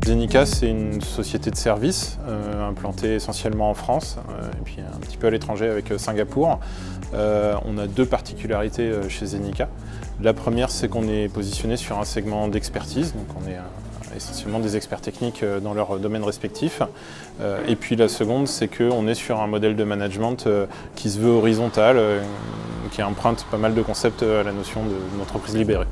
Zenica, c'est une société de services implantée essentiellement en France et puis un petit peu à l'étranger avec Singapour. On a deux particularités chez Zenica. La première, c'est qu'on est positionné sur un segment d'expertise, donc on est essentiellement des experts techniques dans leur domaine respectif. Et puis la seconde, c'est qu'on est sur un modèle de management qui se veut horizontal, qui emprunte pas mal de concepts à la notion d'entreprise libérée.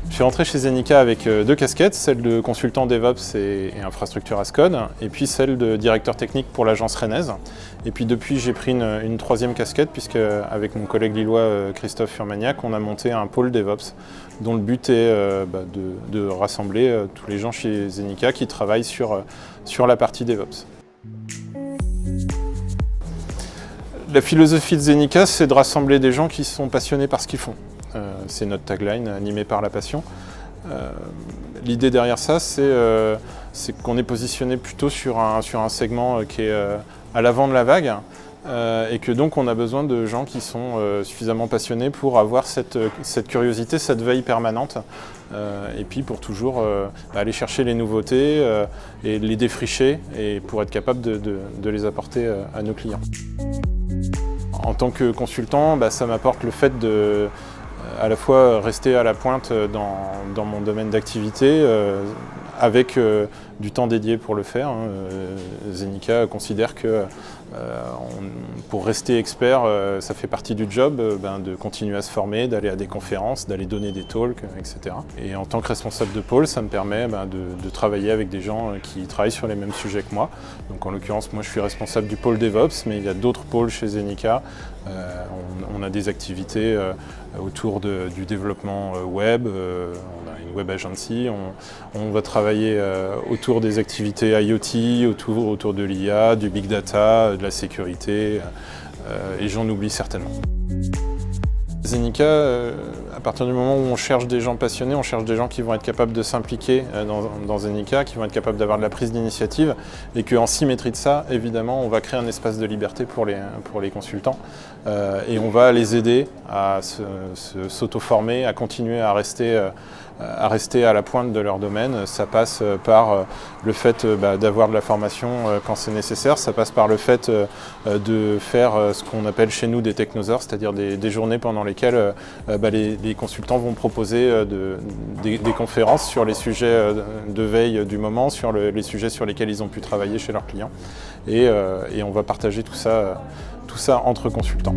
Je suis rentré chez Zenica avec deux casquettes, celle de consultant DevOps et infrastructure as code, et puis celle de directeur technique pour l'agence rennaise. Et puis depuis, j'ai pris une troisième casquette, puisque avec mon collègue lillois Christophe Furmaniac, on a monté un pôle DevOps, dont le but est de rassembler tous les gens chez Zenica qui travaillent sur la partie DevOps. La philosophie de Zenica, c'est de rassembler des gens qui sont passionnés par ce qu'ils font. C'est notre tagline, animé par la passion. L'idée derrière ça, c'est qu'on est positionné plutôt sur un segment qui est à l'avant de la vague et que donc on a besoin de gens qui sont suffisamment passionnés pour avoir cette curiosité, cette veille permanente et puis pour toujours aller chercher les nouveautés et les défricher et pour être capable de les apporter à nos clients. En tant que consultant, ça m'apporte le fait de à la fois rester à la pointe dans mon domaine d'activité avec du temps dédié pour le faire. Zenica considère que pour rester expert, ça fait partie du job de continuer à se former, d'aller à des conférences, d'aller donner des talks, etc. Et en tant que responsable de pôle, ça me permet de travailler avec des gens qui travaillent sur les mêmes sujets que moi. Donc en l'occurrence, moi je suis responsable du pôle DevOps, mais il y a d'autres pôles chez Zenica. On a des activités autour du développement web, on a une web agency, on va travailler autour des activités IoT, autour de l'IA, du big data, de la sécurité, et j'en oublie certainement. Zenica, à partir du moment où on cherche des gens passionnés, on cherche des gens qui vont être capables de s'impliquer dans Zenica, qui vont être capables d'avoir de la prise d'initiative et qu'en symétrie de ça, évidemment, on va créer un espace de liberté pour les consultants et on va les aider à s'auto-former, à continuer à rester à la pointe de leur domaine. Ça passe par le fait d'avoir de la formation quand c'est nécessaire, ça passe par le fait de faire ce qu'on appelle chez nous des technosaures, c'est-à-dire des journées pendant lesquelles les consultants vont proposer des conférences sur les sujets de veille du moment, sur les sujets sur lesquels ils ont pu travailler chez leurs clients. Et on va partager tout ça entre consultants.